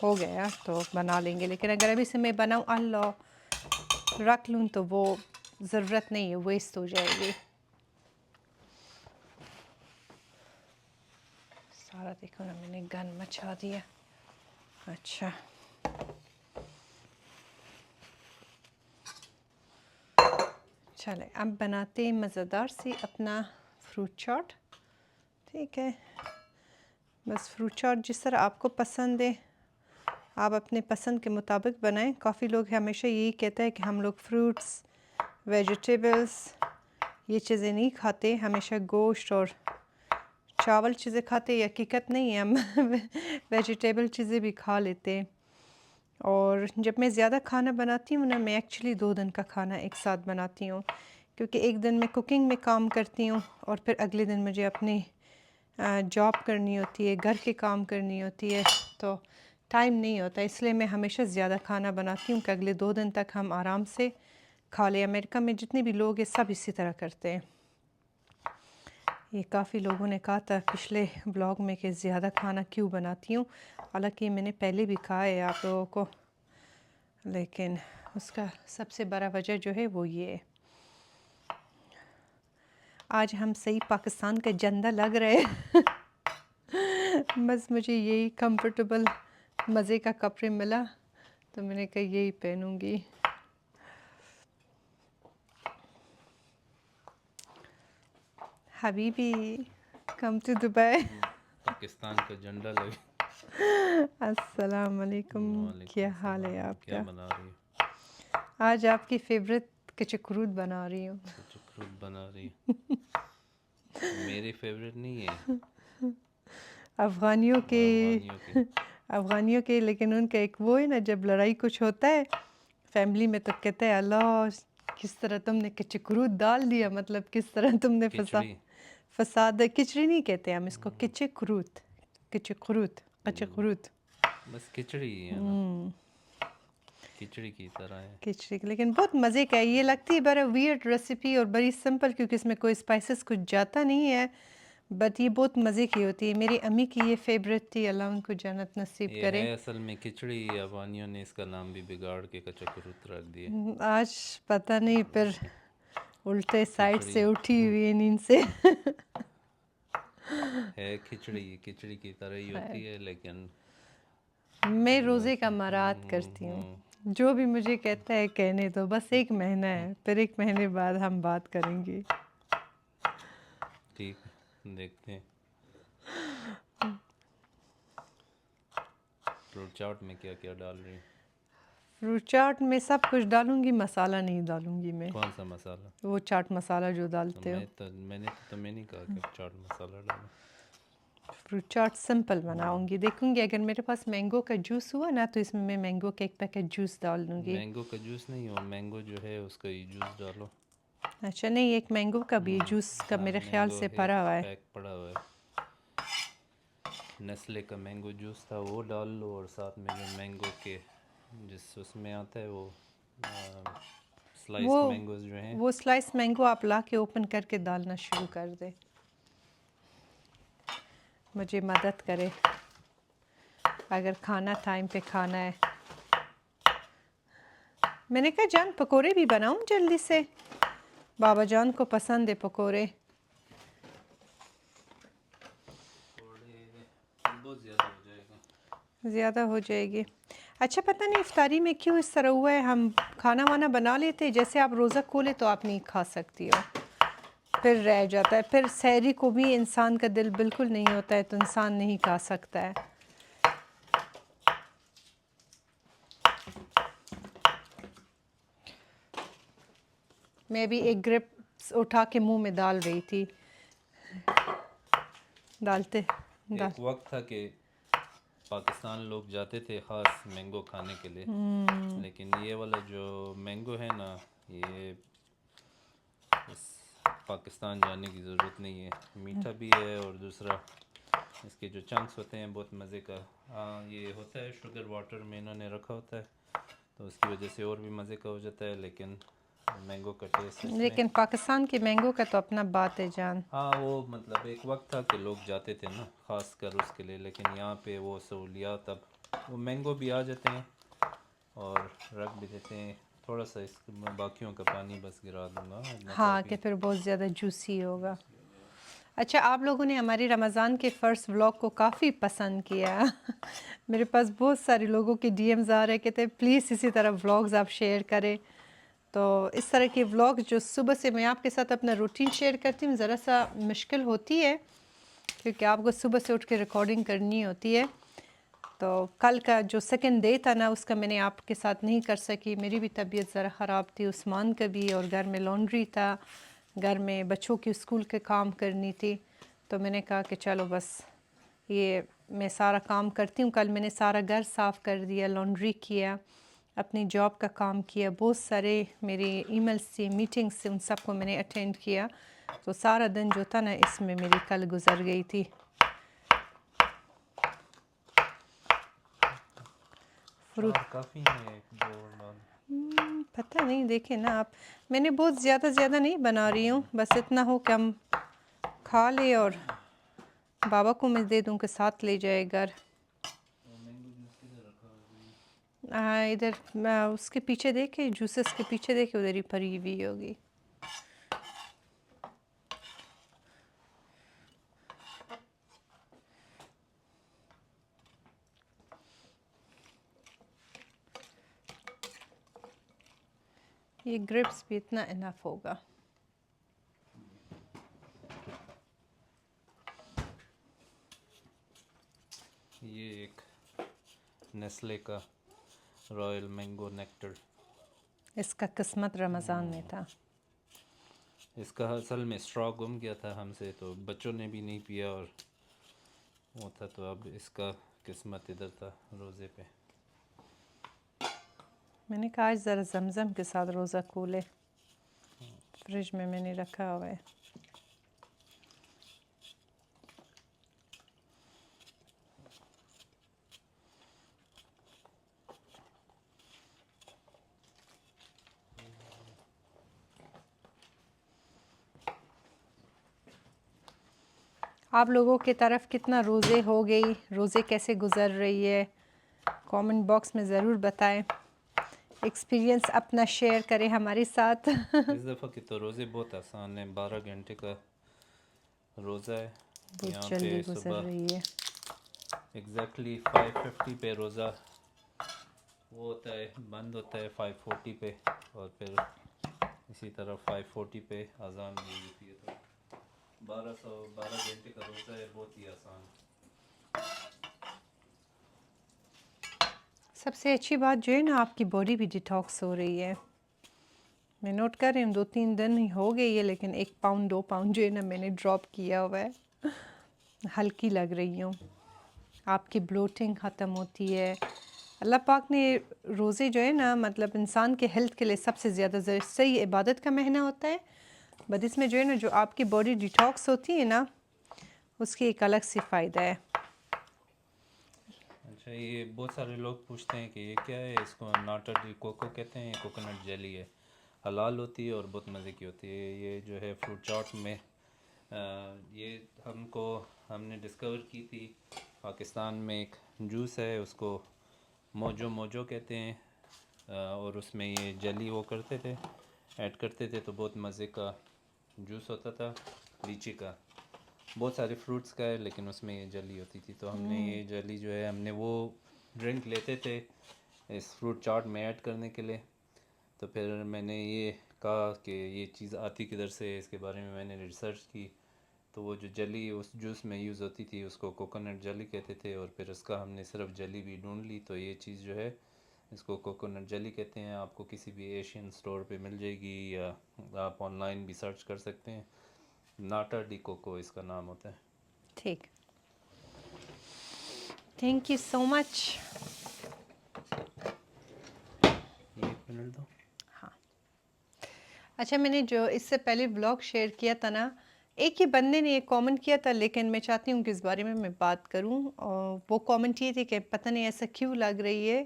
हो गया तो बना लेंगे। लेकिन अगर अभी से मैं बनाऊँ अल्लाह रख लूँ तो वो ज़रूरत नहीं है, वेस्ट हो जाएगी सारा। देखो ना, मैंने गन मचा दिया। अच्छा, चले अब बनाते हैं मज़ेदार सी अपना फ्रूट चाट। ठीक है, बस फ्रूट चाट जिस तरह आपको पसंद है आप अपने पसंद के मुताबिक बनाएं। काफ़ी लोग हमेशा यही कहते हैं कि हम लोग फ्रूट्स, वेजिटेबल्स ये चीज़ें नहीं खाते, हमेशा गोश्त और चावल चीज़ें खाते, ये हकीकत नहीं है, हम वेजिटेबल चीज़ें भी खा लेते हैं। और जब मैं ज़्यादा खाना बनाती हूँ ना, मैं एक्चुअली 2 दिन का खाना एक साथ बनाती हूँ, क्योंकि एक दिन मैं कुकिंग में काम करती हूँ और फिर अगले दिन मुझे अपनी जॉब करनी होती है, घर के काम करनी होती है, तो टाइम नहीं होता। इसलिए मैं हमेशा ज़्यादा खाना बनाती हूँ कि अगले 2 दिन तक हम आराम से खा लें। अमेरिका में जितने भी लोग हैं सब इसी तरह करते हैं। ये काफ़ी लोगों ने कहा था पिछले ब्लॉग में कि ज़्यादा खाना क्यों बनाती हूँ, हालांकि मैंने पहले भी कहा है आप लोगों को, लेकिन उसका सबसे बड़ा वजह जो है वो ये है। आज हम सही पाकिस्तान का झंडा लग रहे हैं। बस मुझे यही कंफर्टेबल मज़े का कपड़े मिला तो मैंने कहा यही पहनूंगी। हबीबी कम टू दुबई। पाकिस्तान का झंडा लगे। अस्सलाम वालेकुम, वालेकुम क्या हाल है सलाम, क्या आपका? बना रही हो? आज आपकी फेवरेट कचकरूद बना रही हूँ। कचकरूद बना रही है। मेरी फेवरेट नहीं है, अफ़गानियों के अफगानियों की। अफ़गानियों के, लेकिन उनका एक वो है ना, जब लड़ाई कुछ होता है फैमिली में तो कहते हैं अल्लाह किस तरह तुमने कचकरूद डाल दिया, मतलब किस तरह तुमने खिचड़ी। फसाद। खिचड़ी नहीं कहते हम इसको, कचकरूद, कचकरूद, कचकरूद। बस खिचड़ी ही है ना, खिचड़ी की तरह है। खिचड़ी, लेकिन बहुत मज़े का है। ये लगती है बड़ा वियर्ड रेसिपी और बड़ी सिंपल, क्योंकि इसमें कोई स्पाइसेस कुछ जाता नहीं है, बट ये बहुत मज़े की होती है। मेरी अम्मी की ये फेवरेट थी, अल्लाह उनको जन्नत नसीब ये करे। है असल में खिचड़ी, अफगानियों ने इसका नाम भी बिगाड़ के कचकरूद रख दिए। आज पता नहीं फिर उल्टे साइड खिचड़ी से उठी हुई है नींद से। है खिचड़ी, खिचड़ी की तरह ही होती है, लेकिन मैं रोज़े बस का मराद करती हूँ। जो भी मुझे कहता है कहने दो, बस 1 महीना है, फिर 1 महीने बाद हम बात करेंगे। ठीक है, देखते हैं। फ्रूट चाट में क्या क्या डाल रही? फ्रूट चाट में सब कुछ डालूंगी, मसाला नहीं डालूंगी मैं। कौन सा मसाला? वो चाट मसाला जो तो डालते हो। मैंने तो तुम्हें नहीं कहा कि चाट मसाला डालो। फ्रूट चाट सिंपल बनाऊंगी, देखूंगी अगर मेरे पास मैंगो का जूस हुआ ना तो इसमें मैं मैंगो का 1 पैकेट जूस डाल दूंगी। मैंगो का जूस नहीं हो, मैंगो जो है उसका ही जूस डालो। अच्छा, नहीं, एक मैंगो का भी जूस का हाँ, मेरे ख्याल मैंगो से एक भरा हुआ है। पैक पड़ा हुआ है। नेस्ले का मैंगो जूस था वो डाल लो, और साथ में जो मैंगो के जिस उसमें आता है वो वो स्लाइस्ड मैंगोज जो हैं। वो स्लाइस मैंगो आप ला के ओपन करके डालना शुरू कर दे, मुझे मदद करे अगर खाना टाइम पे खाना है। मैंने कहा जान पकोड़े भी बनाऊं जल्दी से, बाबा जान को पसंद है पकोड़े। बहुत ज़्यादा हो जाएगा। ज़्यादा हो जाएगी। अच्छा, पता नहीं इफ्तारी में क्यों इस तरह हुआ है, हम खाना वाना बना लेते हैं, जैसे आप रोज़ा खोले तो आप नहीं खा सकती हो, फिर रह जाता है, फिर सहरी को भी इंसान का दिल बिल्कुल नहीं होता है तो इंसान नहीं खा सकता है। मैं भी एक ग्रिप उठा के मुंह में डाल रही थी, डालते डाल एक वक्त था कि पाकिस्तान लोग जाते थे ख़ास मैंगो खाने के लिए, लेकिन ये वाला जो मैंगो है ना, ये इस पाकिस्तान जाने की ज़रूरत नहीं है। मीठा भी है और दूसरा इसके जो चंक्स होते हैं बहुत मज़े का। हाँ, ये होता है शुगर वाटर में इन्होंने रखा होता है तो उसकी वजह से और भी मज़े का हो जाता है, लेकिन मैंगो का टेस्ट इसमें। लेकिन पाकिस्तान के मैंगो का तो अपना बात है जान। हाँ, वो मतलब एक वक्त था कि लोग जाते थे ना ख़ास कर उसके लिए, लेकिन यहाँ पे वो सहूलियात, अब वो मैंगो भी आ जाते हैं और रख भी देते हैं। थोड़ा सा इस बाकियों का पानी बस गिरा दूंगा, इतना हाँ, काफ़ी। कि फिर बहुत ज़्यादा जूसी होगा। अच्छा, आप लोगों ने हमारी रमज़ान के फ़र्स्ट व्लॉग को काफ़ी पसंद किया। मेरे पास बहुत सारे लोगों के डीएम्स आ रहे, कहते प्लीज़ इसी तरह व्लॉग्स आप शेयर करें। तो इस तरह के व्लॉग जो सुबह से मैं आपके साथ अपना रूटीन शेयर करती हूँ, ज़रा सा मुश्किल होती है क्योंकि आपको सुबह से उठ के रिकॉर्डिंग करनी होती है। तो कल का जो सेकंड डे था ना, उसका मैंने आपके साथ नहीं कर सकी, मेरी भी तबीयत ज़रा ख़राब थी, उस्मान का भी, और घर में लॉन्ड्री था, घर में बच्चों के स्कूल के काम करनी थी, तो मैंने कहा कि चलो बस ये मैं सारा काम करती हूँ। कल मैंने सारा घर साफ़ कर दिया, लॉन्ड्री किया, अपनी जॉब का काम किया, बहुत सारे मेरे ईमेल्स से, मीटिंग्स से, उन सबको मैंने अटेंड किया। तो सारा दिन जो था ना इसमें मेरी कल गुजर गई थी। फ्रूट काफ़ी है, 1 2 पता नहीं, देखें ना आप, मैंने बहुत ज़्यादा नहीं बना रही हूँ, बस इतना हो कि हम खा ले और बाबा को मैं दे दूँ कि साथ ले जाए घर। मैंगो जूस किधर रखा हुआ है? इधर उसके पीछे देखे, जूसेस के पीछे देखे, उधर ही पड़ी हुई होगी। ये ग्रिप्स भी इतना इनफ होगा। ये एक नेस्ले का रॉयल मैंगो नेक्टर। इसका किस्मत रमज़ान में था। इसका असल में स्ट्रॉ गुम गया था हमसे, तो बच्चों ने भी नहीं पिया और वो था, तो अब इसका किस्मत इधर था रोज़े पे। मैंने कहा आज ज़रा जमज़म के साथ रोज़ा खोले, फ्रिज में मैंने रखा हुआ है। आप लोगों की तरफ कितना रोज़े हो गई, रोज़े कैसे गुज़र रही है, कमेंट बॉक्स में ज़रूर बताएं। एक्सपीरियंस अपना शेयर करें हमारे साथ। इस दफ़ा के तो रोज़े बहुत आसान है, 12 घंटे का रोज़ा है। बहुत यहाँ पे जल्दी गुज़र सुबह रही है। एग्जैक्टली 5:50 पे रोज़ा वो होता है, बंद होता है 5:40 पे, और फिर इसी तरह 5:40 पे अजान भी होती है। तो 12 घंटे का रोज़ा है, बहुत ही आसान। सबसे अच्छी बात जो है ना, आपकी बॉडी भी डिटॉक्स हो रही है। मैं नोट कर रही हूँ 2-3 दिन ही हो गई है, लेकिन 1 पाउंड 2 पाउंड जो है ना मैंने ड्रॉप किया हुआ है। हल्की लग रही हूँ, आपकी ब्लोटिंग ख़त्म होती है। अल्लाह पाक ने रोज़े जो है ना, मतलब इंसान के हेल्थ के लिए सबसे ज़्यादा सही इबादत का महीना होता है। बट इसमें जो है ना, जो आपकी बॉडी डिटॉक्स होती है ना, उसकी एक अलग सी फ़ायदा है। अच्छा, ये बहुत सारे लोग पूछते हैं कि ये क्या है, इसको नाटा डी कोको कहते हैं, कोकोनट जेली है, हलाल होती है और बहुत मज़े की होती है। ये जो है फ्रूट चाट में ये हमने डिस्कवर की थी। पाकिस्तान में एक जूस है, उसको मोजो मोजो कहते हैं, और उसमें ये जेली वो करते थे, ऐड करते थे, तो बहुत मज़े का जूस होता था, लीची का, बहुत सारे फ्रूट्स का है, लेकिन उसमें ये जली होती थी। तो हमने ये जली जो है, हमने वो ड्रिंक लेते थे इस फ्रूट चाट में ऐड करने के लिए। तो फिर मैंने ये कहा कि ये चीज़ आती किधर से है, इसके बारे में मैंने रिसर्च की। तो वो जो जली उस जूस में यूज़ होती थी, उसको कोकोनट जली कहते थे, और फिर उसका हमने सिर्फ जली भी ढूंढ ली। तो ये चीज़ जो है, इसको कोकोनट जली कहते हैं। आपको किसी भी एशियन स्टोर पे मिल जाएगी, या आप ऑनलाइन भी सर्च कर सकते हैं। नाटा डी कोको इसका नाम होता है। ठीक, थैंक यू सो मच। ये एक मिनट दो। अच्छा, मैंने जो इससे पहले ब्लॉग शेयर किया था ना, एक ही बंदे ने एक कमेंट किया था, लेकिन मैं चाहती हूँ कि इस बारे में मैं बात करूँ। और वो कमेंट ये थी कि पता नहीं ऐसा क्यों लग रही है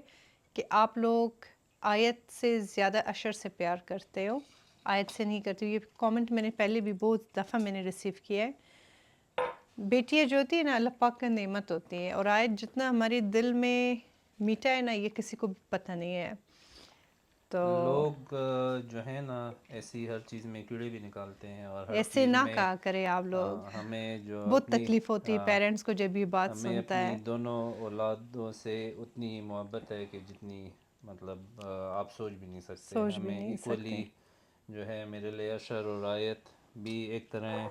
कि आप लोग आयत से ज़्यादा अशर से प्यार करते हो, आयत से नहीं करते हो। ये कमेंट मैंने पहले भी बहुत दफ़ा मैंने रिसीव किया है। बेटियाँ जो होती है ना, अल्लाह पाक का नेमत होती है, और आयत जितना हमारे दिल में मीठा है ना, ये किसी को भी पता नहीं है। तो लोग जो है ना, ऐसी हर चीज़ में कीड़े भी निकालते हैं, और हर ऐसे चीज़ ना में कहा करें आप लोग, हमें जो बहुत अपनी तकलीफ होती है पेरेंट्स को जब ये बात हमें सुनता अपनी है। दोनों औलादों से उतनी मोहब्बत है कि जितनी मतलब आप सोच भी नहीं सकते। सोच भी हमें नहीं इक्वली सकते। जो है, मेरे लिए अशर और आयत भी एक तरह है,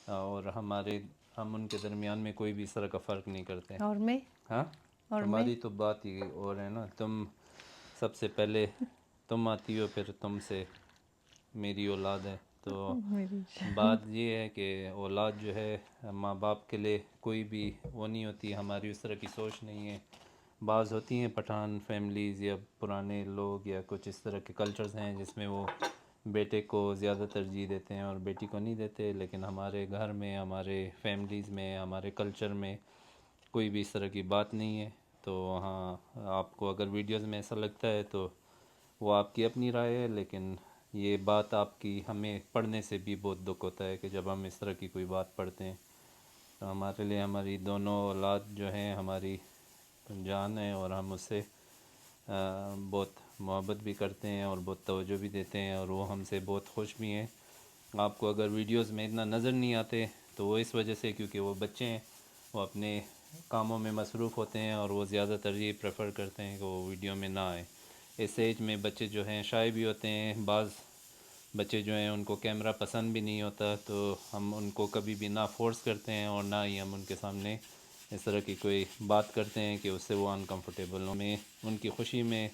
और हम उनके दरमियान में कोई भी इस तरह का फ़र्क नहीं करते। और मैं हाँ, और मैं तुम्हारी तो बात ही और है ना, तुम सबसे पहले तुम आती हो, फिर तुमसे मेरी औलाद है, तो मेरी बात ये है कि औलाद जो है माँ बाप के लिए कोई भी वो नहीं होती, हमारी उस तरह की सोच नहीं है। बाज़ होती हैं पठान फैमिलीज़ या पुराने लोग या कुछ इस तरह के कल्चर्स हैं जिसमें वो बेटे को ज़्यादा तरजीह देते हैं और बेटी को नहीं देते, लेकिन हमारे घर में, हमारे फैमिलीज़ में, हमारे कल्चर में कोई भी इस तरह की बात नहीं है। तो हाँ, आपको अगर वीडियोस में ऐसा लगता है तो वो आपकी अपनी राय है, लेकिन ये बात आपकी हमें पढ़ने से भी बहुत दुख होता है कि जब हम इस तरह की कोई बात पढ़ते हैं। तो हमारे लिए हमारी दोनों औलाद जो हैं हमारी जान है और हम उससे बहुत मोहब्बत भी करते हैं और बहुत तवज्जो भी देते हैं और वो हमसे बहुत खुश भी हैं। आपको अगर वीडियोस में इतना नज़र नहीं आते तो वो इस वजह से क्योंकि वो बच्चे हैं, वो अपने कामों में मसरूफ़ होते हैं और वो ज़्यादातर ये प्रेफर करते हैं कि वो वीडियो में ना आए। इस एज में बच्चे जो हैं शाय भी होते हैं, बाज़ बच्चे जो हैं उनको कैमरा पसंद भी नहीं होता, तो हम उनको कभी भी ना फोर्स करते हैं और ना ही हम उनके सामने इस तरह की कोई बात करते हैं कि उससे वो अनकंफर्टेबल हो। में उनकी खुशी में,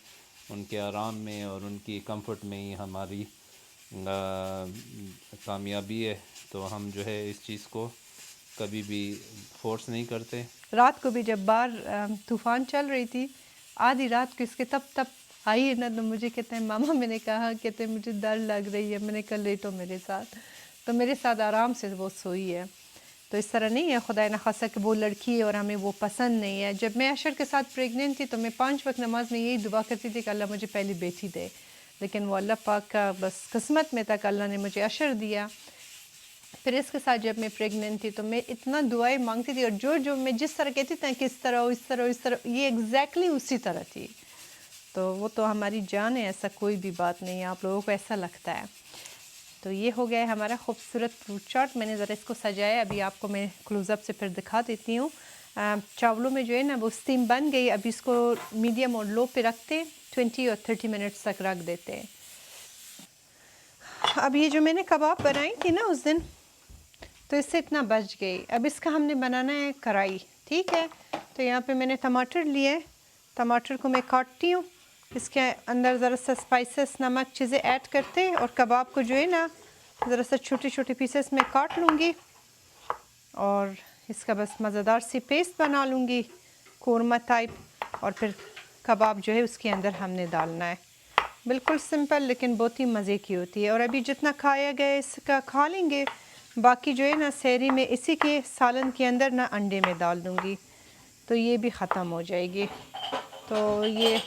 उनके आराम में और उनकी कंफर्ट में ही हमारी कामयाबी है। तो हम जो है इस चीज़ को कभी भी फोर्स नहीं करते। रात को भी जब बाहर तूफान चल रही थी, आधी रात को इसके तब तब आई है ना, तो मुझे कहते हैं मामा, मैंने कहा, कहते हैं मुझे डर लग रही है। मैंने कहा लेटो मेरे साथ, तो मेरे साथ आराम से वो सोई है। तो इस तरह नहीं है खुदा न खासा कि वो लड़की है और हमें वो पसंद नहीं है। जब मैं अशर के साथ प्रेग्नेंट थी तो मैं 5 वक्त नमाज में यही दुआ करती थी कि अल्लाह मुझे पहली बेटी दे, लेकिन वो अल्लाह पाक का बस किस्मत में था कि अल्लाह ने मुझे अशर दिया। फिर इसके साथ जब मैं प्रेग्नेंट थी तो मैं इतना दुआएं मांगती थी और जो जो मैं जिस तरह कहती थी कि इस तरह हो, इस तरह हो, इस तरह, ये एग्जैक्टली उसी तरह थी। तो वो तो हमारी जान है, ऐसा कोई भी बात नहीं है, आप लोगों को ऐसा लगता है। तो ये हो गया है हमारा खूबसूरत फ्रूट चाट। मैंने ज़रा इसको सजाया, अभी आपको मैं क्लोज़अप से फिर दिखा देती हूँ। चावलों में जो है ना वो स्टीम बन गई, अभी इसको मीडियम और लो पे रखते 20 और 30 मिनट्स तक रख देते हैं। अब ये जो मैंने कबाब बनाई थी ना उस दिन, तो इससे इतना बच गई। अब इसका हमने बनाना है कढ़ाई, ठीक है। तो यहाँ पे मैंने टमाटर लिए, टमाटर को मैं काटती हूँ, इसके अंदर ज़रा सा स्पाइसेस, नमक, चीज़ें ऐड करते और कबाब को जो है ना ज़रा सा छोटे छोटे पीसेस में काट लूँगी और इसका बस मज़ेदार सी पेस्ट बना लूँगी, कौरमा टाइप। और फिर कबाब जो है उसके अंदर हमने डालना है। बिल्कुल सिंपल लेकिन बहुत ही मज़े की होती है। और अभी जितना खाया गया इसका खा लेंगे, बाकी जो है ना सहरी में इसी के सालन के अंदर ना अंडे में डाल दूँगी, तो ये भी ख़त्म हो जाएगी। तो ये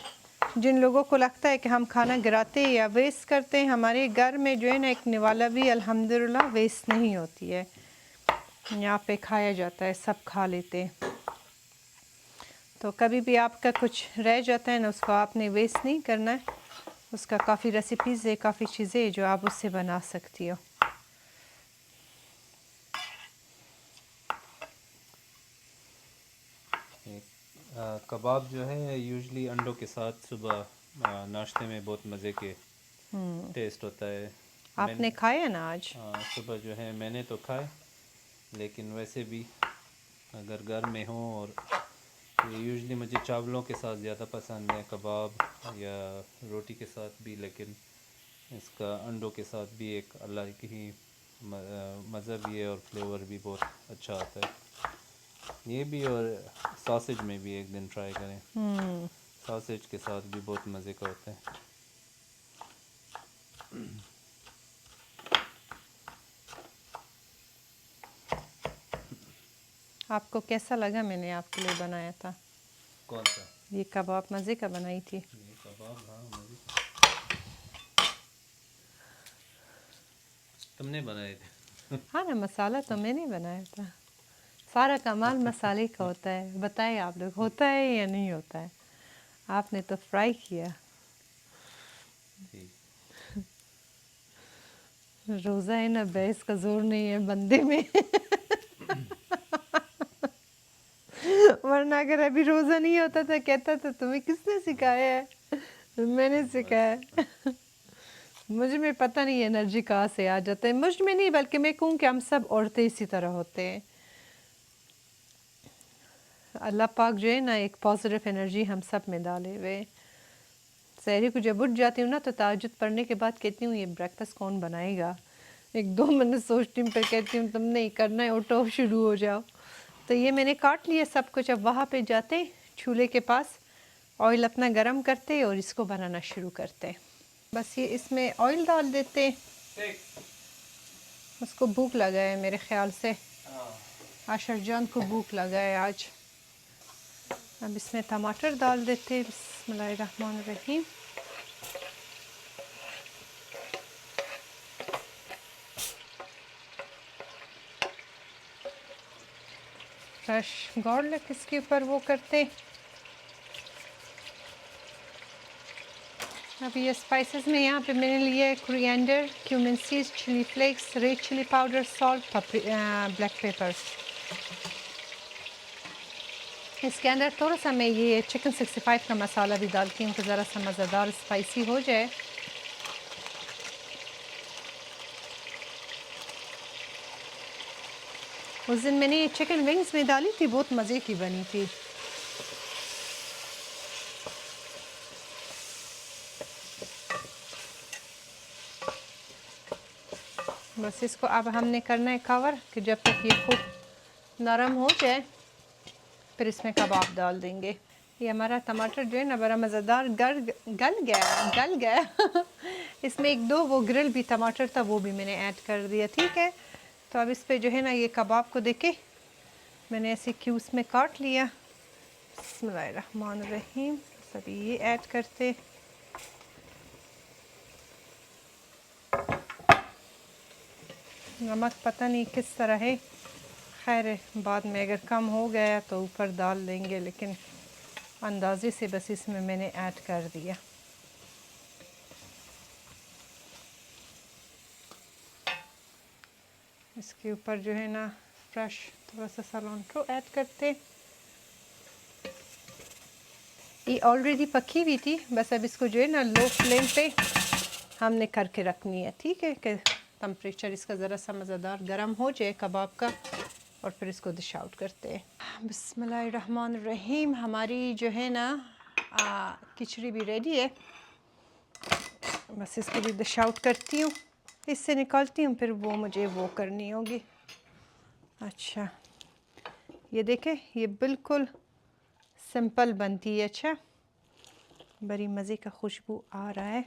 जिन लोगों को लगता है कि हम खाना गिराते या वेस्ट करते हैं, हमारे घर में जो है ना एक निवाला भी अल्हम्दुलिल्लाह वेस्ट नहीं होती है, यहाँ पे खाया जाता है, सब खा लेते हैं। तो कभी भी आपका कुछ रह जाता है ना, उसको आपने वेस्ट नहीं करना है। उसका काफ़ी रेसिपीज़ है, काफ़ी चीज़ें हैं जो आप उससे बना सकती हो। कबाब जो है यूजुअली अंडों के साथ सुबह नाश्ते में बहुत मज़े के टेस्ट होता है। आपने खाया ना आज? सुबह जो है मैंने तो खाए, लेकिन वैसे भी अगर घर में हो और यूजुअली मुझे चावलों के साथ ज़्यादा पसंद है कबाब, या रोटी के साथ भी, लेकिन इसका अंडों के साथ भी एक अलग ही मज़ा भी है और फ्लेवर भी बहुत अच्छा आता है ये भी। और सॉसेज में भी एक दिन ट्राई करें, सॉसेज के साथ भी बहुत मज़े का होता है। आपको कैसा लगा मैंने आपके लिए बनाया था? कौन सा? ये कबाब मज़े का बनाई थी। ये कबाब, हाँ मज़े तुमने बनाए थे। हाँ ना, मसाला तो मैंने बनाया था। सारा कमाल मसाले का होता है। बताए आप लोग, होता है या नहीं होता है? आपने तो फ्राई किया। ठीक। रोज़ा है ना, बहस का जोर नहीं है बंदे में। वरना अगर अभी रोज़ा नहीं होता तो कहता था तुम्हें किसने सिखाया है? मैंने सिखाया है। मुझ में पता नहीं एनर्जी कहाँ से आ जाता है, मुझ में नहीं बल्कि मैं कहूँ कि हम सब औरतें इसी तरह होते हैं। अल्लाह पाक जो है ना एक पॉजिटिव एनर्जी हम सब में डाले हुए। सहरी को जब उठ जाती हूँ ना तो ताजुद पढ़ने के बाद कहती हूँ ये ब्रेकफास्ट कौन बनाएगा, एक 2 मिनट सोचती हूँ, फिर कहती हूँ तुम नहीं करना है, उठो शुरू हो जाओ। तो ये मैंने काट लिया सब कुछ। अब वहाँ पे जाते चूल्हे के पास, ऑयल अपना गरम करते और इसको बनाना शुरू करते। बस ये इसमें ऑयल डाल देते। उसको भूख लगा है मेरे ख्याल से, आशर जान को भूख लगा है आज। अब इसमें टमाटर डाल देते। बिस्मिल्लाहिर्रहमानिर्रहीम। फ्रेश गार्लिक इसके ऊपर वो करते। अब ये स्पाइसेस में यहाँ पे मैंने लिए coriander, cumin seeds, chilli flakes, red chilli powder, salt, black pepper. इसके अंदर थोड़ा सा मैं ये चिकन 65 का मसाला भी डालती हूँ कि ज़रा सा मज़ेदार स्पाइसी हो जाए। उस दिन मैंने ये चिकन विंग्स में डाली थी, बहुत मज़े की बनी थी। बस इसको अब हमने करना है कवर कि जब तक ये खूब नरम हो जाए फिर इसमें कबाब डाल देंगे। ये हमारा टमाटर जो है ना बड़ा मज़ेदार गल गया इसमें 1-2 वो ग्रिल भी टमाटर था, वो भी मैंने ऐड कर दिया। ठीक है, तो अब इस पे जो है ना ये कबाब को देखे मैंने ऐसे क्यूब्स में काट लिया। बिस्मिल्लाहिर्रहमानिर्रहीम। सभी ये ऐड करते। नमक पता नहीं किस तरह है, खैर बाद में अगर कम हो गया तो ऊपर डाल देंगे, लेकिन अंदाजे से बस इसमें मैंने ऐड कर दिया। इसके ऊपर जो है ना फ्रेश थोड़ा सा सलांट्रो ऐड करते। ये ऑलरेडी पकी हुई थी, बस अब इसको जो है ना लो फ्लेम पे हमने करके रखनी है। ठीक है, कि टेम्परेचर इसका ज़रा सा मज़ेदार गर्म हो जाए कबाब का, और फिर इसको डिश आउट करते हैं। बिस्मिल्लाहिर्रहमानिर्रहीम। हमारी जो है ना खिचड़ी भी रेडी है। बस इसको भी डिश आउट करती हूँ, इससे निकालती हूँ, फिर वो मुझे वो करनी होगी। अच्छा, ये देखें, ये बिल्कुल सिंपल बनती है। अच्छा, बड़ी मज़े का खुशबू आ रहा है।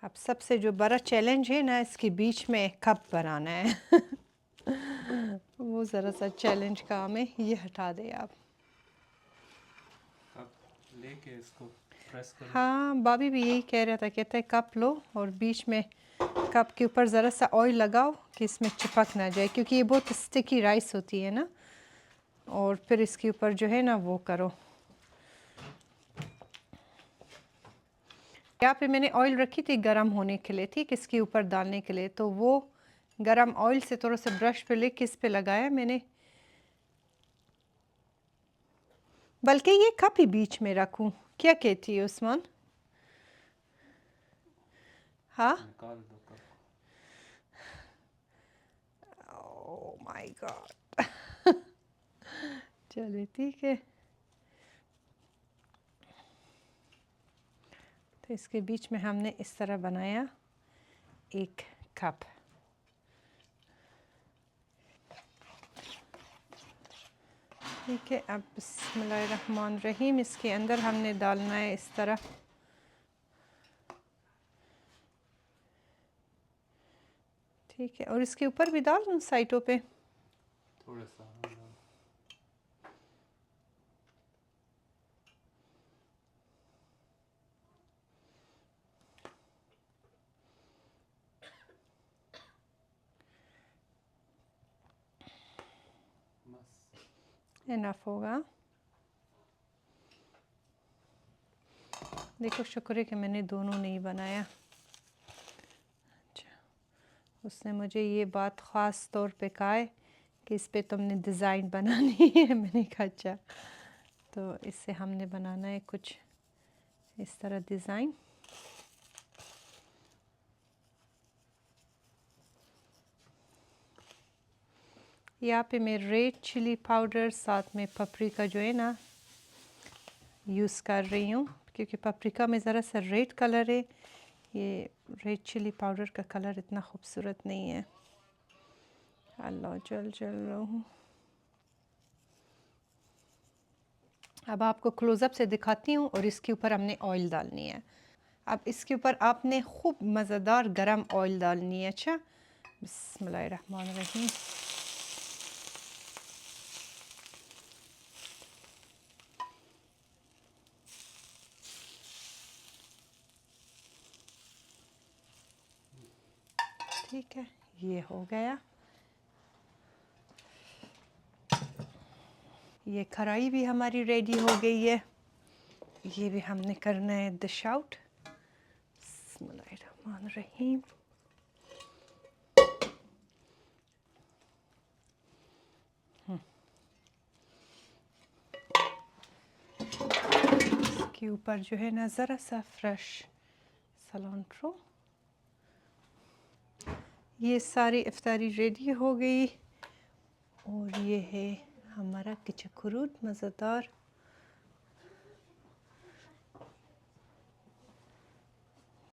अब सबसे जो बड़ा चैलेंज है ना, इसके बीच में कप बनाना है वो ज़रा सा चैलेंज काम है, ये हटा दे आप। कप लेके इसको प्रेस करो। हाँ, बाबी भी यही कह रहा था, कहता है कप लो और बीच में कप के ऊपर ज़रा सा ऑयल लगाओ कि इसमें चिपक ना जाए, क्योंकि ये बहुत स्टिकी राइस होती है ना। और फिर इसके ऊपर जो है ना वो करो। यहाँ पे मैंने ऑयल रखी थी गरम होने के लिए, ठीक, इसके ऊपर डालने के लिए, तो वो गरम ऑयल से थोड़ा सा ब्रश पे लेके इस पे लगाया मैंने। बल्कि ये कप ही बीच में रखूं, क्या कहती है उस्मान? हाँ, निकाल दो कप। ओह माय गॉड चलिए ठीक है, तो इसके बीच में हमने इस तरह बनाया एक कप। ठीक है, अब बिस्मिल्लाहिर्रहमानिर्रहीम, इसके अंदर हमने डालना है इस तरह। ठीक है, और इसके ऊपर भी डाल दूँ साइडों पे? थोड़ा सा इनफ होगा। देखो, शुक्र है कि मैंने दोनों नहीं बनाया। अच्छा, उसने मुझे ये बात ख़ास तौर पे कहा है कि इस पे तुमने डिज़ाइन बनानी है। मैंने कहा अच्छा। तो इससे हमने बनाना है कुछ इस तरह डिज़ाइन। यहाँ पे मैं रेड चिली पाउडर साथ में पपरिका जो है ना यूज़ कर रही हूँ, क्योंकि पपरिका में ज़रा सा रेड कलर है, ये रेड चिली पाउडर का कलर इतना खूबसूरत नहीं है। अल्लाह जल रहा हूँ। अब आपको क्लोज़अप से दिखाती हूँ और इसके ऊपर हमने ऑयल डालनी है। अब इसके ऊपर आपने खूब मज़ेदार गरम ऑयल डालनी है। अच्छा, बिस्मिल्लाहिर्रहमानिर्रहीम। ठीक है, ये हो गया। ये कढ़ाई भी हमारी रेडी हो गई है। ये भी हमने करना है डिश आउट। बिस्मिल्लाहिर्रहमानिर्रहीम। इसके ऊपर जो है ना ज़रा सा फ्रेश सलांट्रो। ये सारी इफ्तारी रेडी हो गई और ये है हमारा किचकरूट मज़ेदार